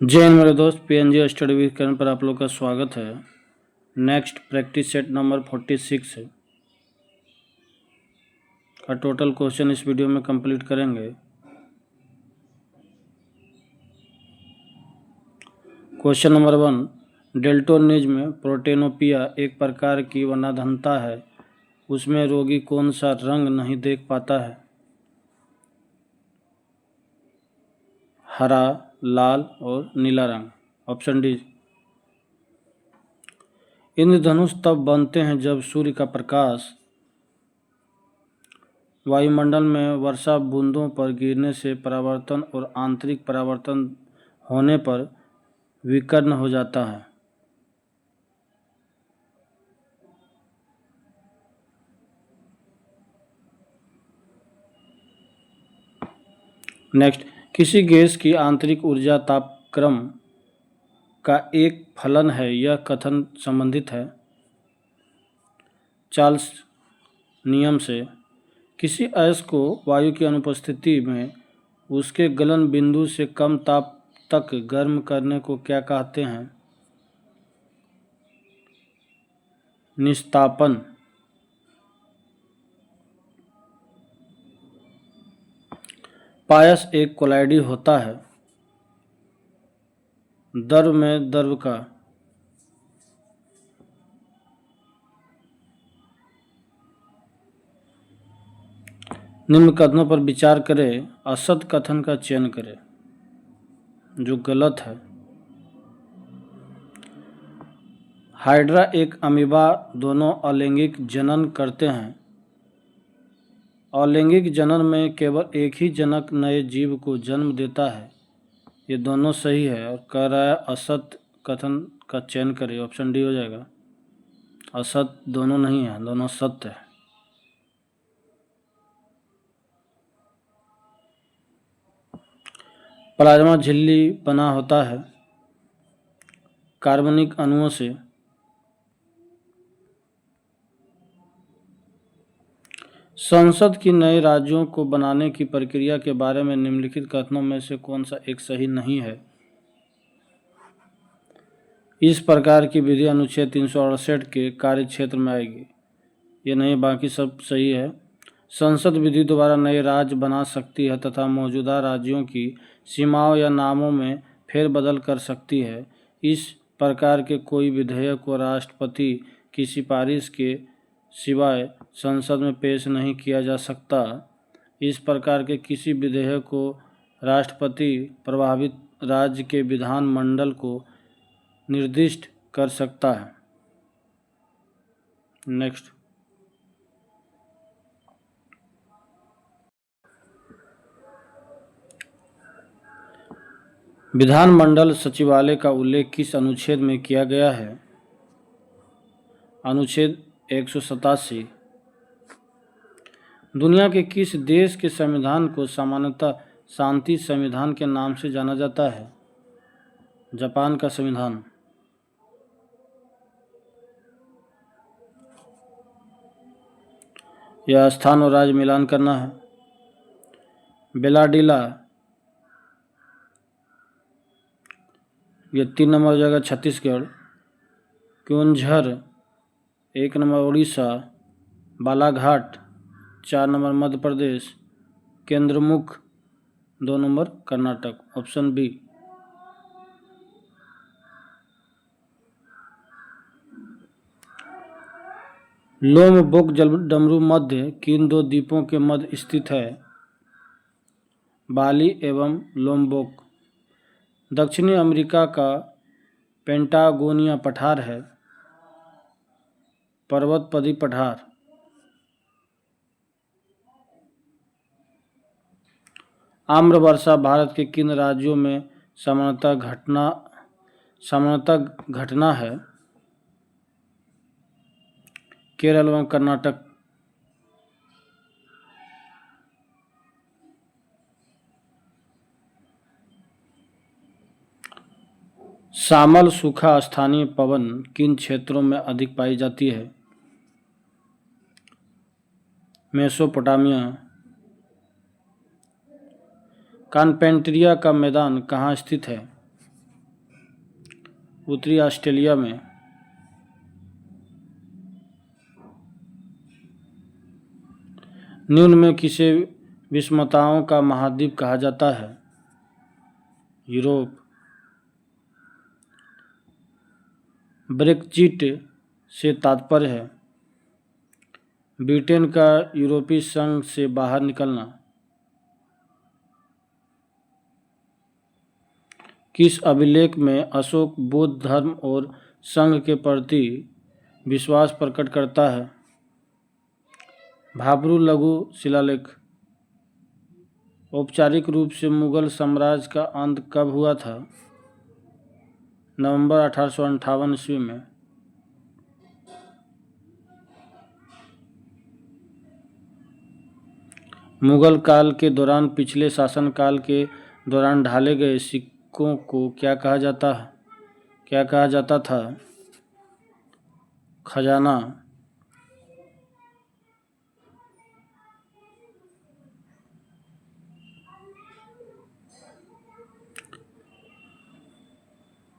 जय हिंद मेरे दोस्त, पीएनजी स्टडी विद करण पर आप लोग का स्वागत है। नेक्स्ट प्रैक्टिस सेट नंबर 46 का टोटल क्वेश्चन इस वीडियो में कंप्लीट करेंगे। क्वेश्चन नंबर 1, डेल्टोनिज्म प्रोटेनोपिया एक प्रकार की वर्णांधता है, उसमें रोगी कौन सा रंग नहीं देख पाता है? हरा, लाल और नीला रंग। Option D. इंद्रधनुष तब बनते हैं जब सूर्य का प्रकाश वायुमंडल में वर्षा बूंदों पर गिरने से परावर्तन और आंतरिक परावर्तन होने पर विकर्ण हो जाता है। नेक्स्ट, किसी गैस की आंतरिक ऊर्जा तापक्रम का एक फलन है, यह कथन संबंधित है चार्ल्स नियम से। किसी अयस्क को वायु की अनुपस्थिति में उसके गलन बिंदु से कम ताप तक गर्म करने को क्या कहते हैं? निस्तापन। पायस एक कोलाइडी होता है। द्रव में द्रव का निम्न कथनों पर विचार करें, असत कथन का चयन करें जो गलत है। हाइड्रा एक अमीबा दोनों अलैंगिक जनन करते हैं। अलैंगिक जनन में केवल एक ही जनक नए जीव को जन्म देता है। ये दोनों सही है और कह रहा है असत कथन का चयन करें। ऑप्शन डी हो जाएगा। असत दोनों नहीं है, दोनों सत्य है। प्लाज्मा झिल्ली बना होता है कार्बनिक अणुओं से। संसद की नए राज्यों को बनाने की प्रक्रिया के बारे में निम्नलिखित कथनों में से कौन सा एक सही नहीं है? इस प्रकार की विधि अनुच्छेद 368 के कार्य क्षेत्र में आएगी। ये नहीं, बाकी सब सही है। संसद विधि द्वारा नए राज्य बना सकती है तथा मौजूदा राज्यों की सीमाओं या नामों में फेरबदल कर सकती है। इस प्रकार के कोई विधेयक को राष्ट्रपति की सिफारिश के सिवाय संसद में पेश नहीं किया जा सकता। इस प्रकार के किसी विधेयक को राष्ट्रपति प्रभावित राज्य के विधानमंडल को निर्दिष्ट कर सकता है। नेक्स्ट, विधानमंडल सचिवालय का उल्लेख किस अनुच्छेद में किया गया है? अनुच्छेद 187। दुनिया के किस देश के संविधान को सामान्यतः शांति संविधान के नाम से जाना जाता है? जापान का संविधान। यह स्थान और राज्य मिलान करना है। बेलाडीला, यह 3 नंबर हो जाएगा Chhattisgarh. Keonjhar 1 number Orissa. Balaghat 4 number Madhya Pradesh. Kudremukh 2 number Karnataka. Option B. Lombok जलडमरू मध्य किन दो द्वीपों के मध्य स्थित है? बाली एवं लोमबोक। दक्षिणी अमेरिका का पेंटागोनिया पठार है पर्वतपदी पठार। आम्र वर्षा भारत के किन राज्यों में सामान्यतः घटना है? केरल एवं कर्नाटक। सामल सूखा स्थानीय पवन किन क्षेत्रों में अधिक पाई जाती है? मेसोपोटामिया। कानपेंट्रिया का मैदान कहाँ स्थित है? उत्तरी ऑस्ट्रेलिया में। निम्न में किसे विषमताओं का महाद्वीप कहा जाता है? यूरोप। ब्रेक्जिट से तात्पर्य है ब्रिटेन का यूरोपीय संघ से बाहर निकलना। किस अभिलेख में अशोक बौद्ध धर्म और संघ के प्रति विश्वास प्रकट करता है? भाब्रू लघु शिलालेख। औपचारिक रूप से मुगल साम्राज्य का अंत कब हुआ था? नवंबर 1858 ईस्वी में। मुगल काल के दौरान पिछले शासनकाल के दौरान ढाले गए सिक्कों को क्या कहा जाता था? खजाना।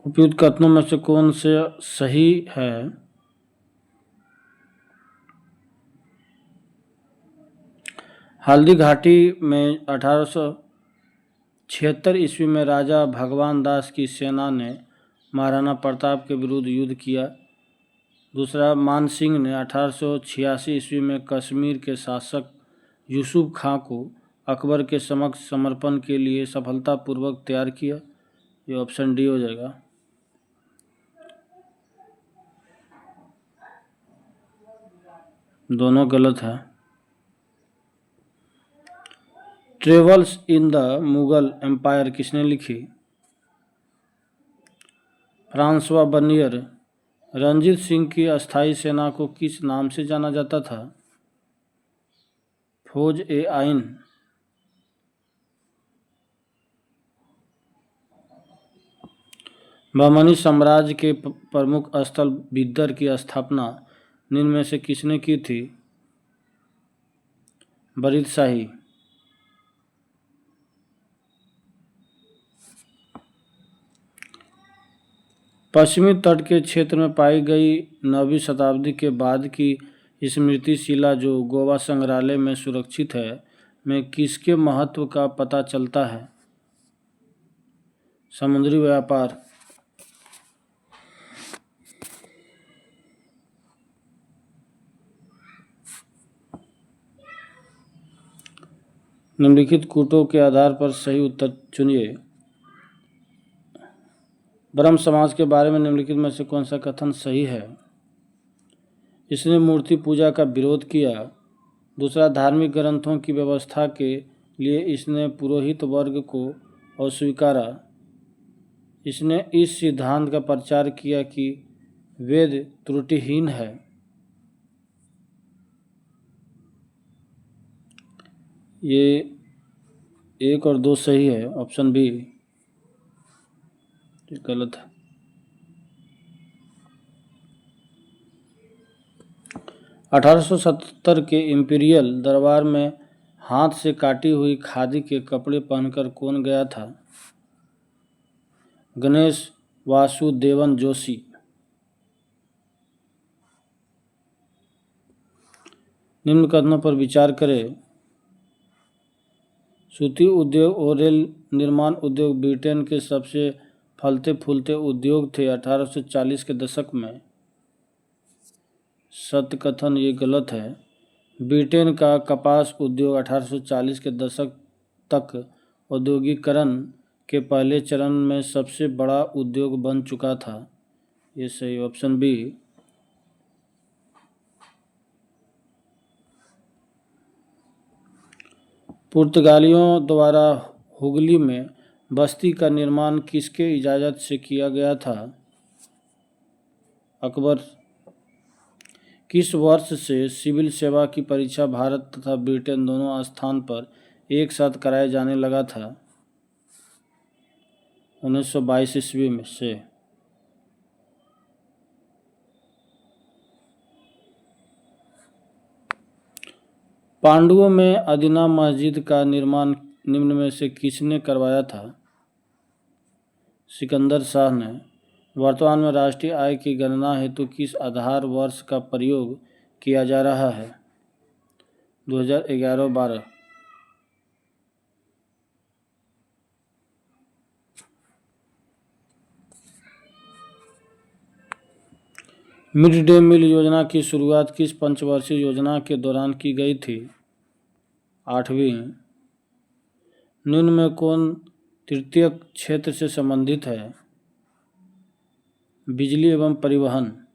उपयुक्त कथनों में से कौन से सही है? हल्दी घाटी में 1876 ईस्वी में राजा भगवान दास की सेना ने महाराणा प्रताप के विरुद्ध युद्ध किया। दूसरा, मानसिंह ने 1886 ईस्वी में कश्मीर के शासक यूसुफ खां को अकबर के समक्ष समर्पण के लिए सफलतापूर्वक तैयार किया। ये ऑप्शन डी हो जाएगा। दोनों गलत है। Travels in the Mughal empire किसने लिखी? Francois Bernier. रंजीत सिंह की अस्थायी सेना को किस नाम से जाना जाता था? फौज ए आइन। बहमनी साम्राज्य के प्रमुख स्थल बिदर की स्थापना निम्न में से किसने की थी? बरीद शाही। पश्चिमी तट के क्षेत्र में पाई गई 9वीं शताब्दी के बाद की स्मृति शिला जो गोवा संग्रहालय में सुरक्षित है, में किसके महत्व का पता चलता है? समुद्री व्यापार। निम्नलिखित कूटों के आधार पर सही उत्तर चुनिए। ब्रह्म समाज के बारे में निम्नलिखित में से कौन सा कथन सही है? इसने मूर्ति पूजा का विरोध किया। दूसरा, धार्मिक ग्रंथों की व्यवस्था के लिए इसने पुरोहित वर्ग को अस्वीकारा। इसने इस सिद्धांत का प्रचार किया कि वेद त्रुटिहीन है। ये 1 और 2 सही है। ऑप्शन बी गलत है। 1870 के इम्पीरियल दरबार में हाथ से काटी हुई खादी के कपड़े पहनकर कौन गया था? गणेश वासुदेवन जोशी। निम्न कथनों पर विचार करें। सूती उद्योग और रेल निर्माण उद्योग ब्रिटेन के सबसे फलते फूलते उद्योग थे 1840 के दशक में। सत्य कथन ये गलत है। ब्रिटेन का कपास उद्योग 1840 के दशक तक औद्योगिकरण के पहले चरण में सबसे बड़ा उद्योग बन चुका था। ये सही। Option B. पुर्तगालियों द्वारा हुगली में बस्ती का निर्माण किसके इजाज़त से किया गया था? अकबर। किस वर्ष से सिविल सेवा की परीक्षा भारत तथा ब्रिटेन दोनों स्थान पर एक साथ कराया जाने लगा था? 1922 ईस्वी में से। पांडुओं में अदीना मस्जिद का निर्माण निम्न में से किसने करवाया था? सिकंदर शाह ने। वर्तमान में राष्ट्रीय आय की गणना हेतु किस आधार वर्ष का प्रयोग किया जा रहा है? 2011-12। मिड डे मील योजना की शुरुआत किस पंचवर्षीय योजना के दौरान की गई थी? 8वीं। निम्न में कौन तृतीय क्षेत्र से संबंधित है? बिजली एवं परिवहन।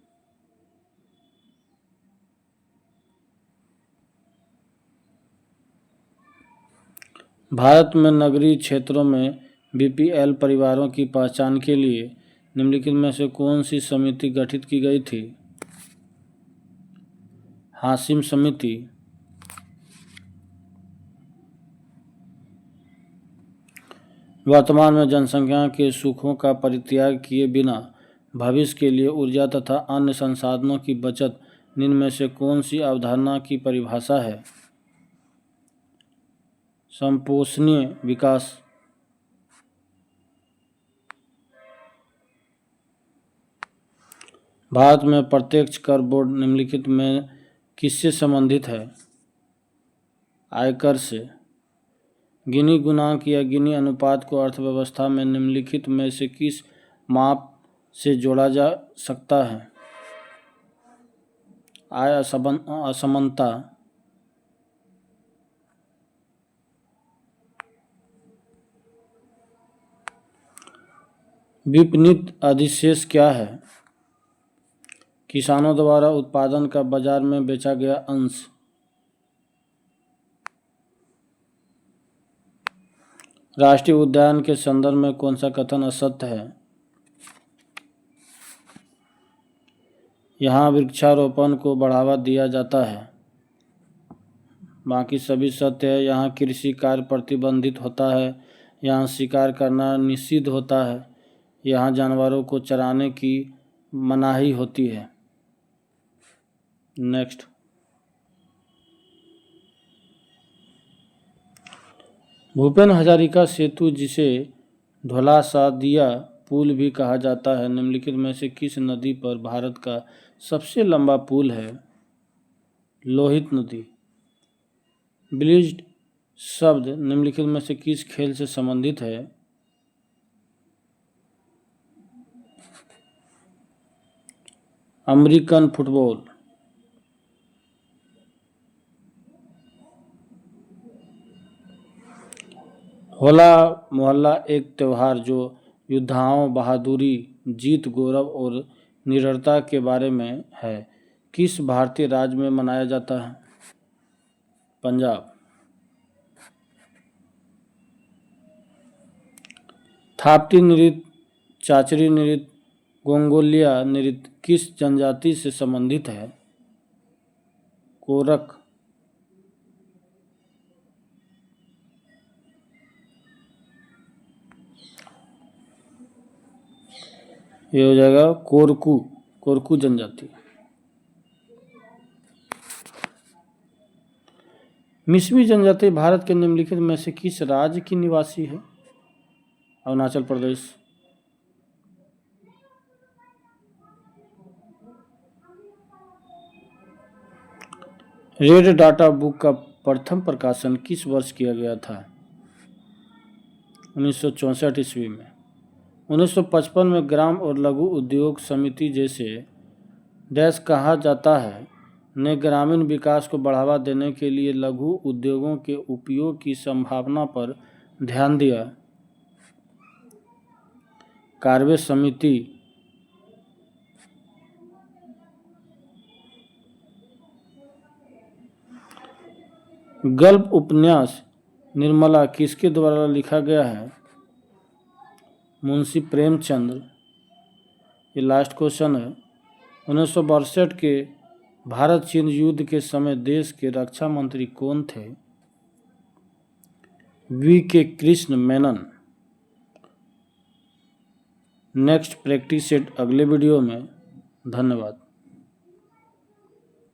भारत में नगरीय क्षेत्रों में बीपीएल परिवारों की पहचान के लिए निम्नलिखित में से कौन सी समिति गठित की गई थी? हाशिम समिति। वर्तमान में जनसंख्या के सुखों का परित्याग किए बिना भविष्य के लिए ऊर्जा तथा अन्य संसाधनों की बचत निम्न में से कौन सी अवधारणा की परिभाषा है? संपोषणीय विकास। भारत में प्रत्यक्ष कर बोर्ड निम्नलिखित में किससे संबंधित है? आयकर से। गिनी गुणांक या गिनी अनुपात को अर्थव्यवस्था में निम्नलिखित में से किस माप से जोड़ा जा सकता है? आय असमानता। विपणित अधिशेष क्या है? किसानों द्वारा उत्पादन का बाजार में बेचा गया अंश। राष्ट्रीय उद्यान के संदर्भ में कौन सा कथन असत्य है? यहाँ वृक्षारोपण को बढ़ावा दिया जाता है। बाकी सभी सत्य है। यहाँ कृषि कार्य प्रतिबंधित होता है। यहाँ शिकार करना निषिद्ध होता है। यहाँ जानवरों को चराने की मनाही होती है। नेक्स्ट। भूपेन हजारिका सेतु, जिसे ढोलासादिया पुल भी कहा जाता है, निम्नलिखित में से किस नदी पर भारत का सबसे लंबा पुल है? लोहित नदी। ब्लिट्ज शब्द निम्नलिखित में से किस खेल से संबंधित है? American football. होला मोहल्ला एक त्यौहार जो योद्धाओं, बहादुरी, जीत, गौरव और निडरता के बारे में है, किस भारतीय राज्य में मनाया जाता है? पंजाब। थापटी नृत्य, चाचरी नृत्य, गोंगोलिया नृत्य किस जनजाति से संबंधित है? कोरक। ये हो जाएगा कोरकू, कोरकू जनजाति। मिसमी जनजाति भारत के निम्नलिखित में से किस राज्य की निवासी है? Arunachal Pradesh. Red data book का प्रथम प्रकाशन किस वर्ष किया गया था? 1964 ईस्वी में। 1955 में ग्राम और लघु उद्योग समिति, जैसे डैश कहा जाता है, ने ग्रामीण विकास को बढ़ावा देने के लिए लघु उद्योगों के उपयोग की संभावना पर ध्यान दिया। कार्वे समिति। गल्प उपन्यास निर्मला किसके द्वारा लिखा गया है? मुंशी प्रेमचंद्र। ये लास्ट क्वेश्चन है। 1962 के भारत चीन युद्ध के समय देश के रक्षा मंत्री कौन थे? VK. Krishna Menon. Next practice set अगले वीडियो में। धन्यवाद।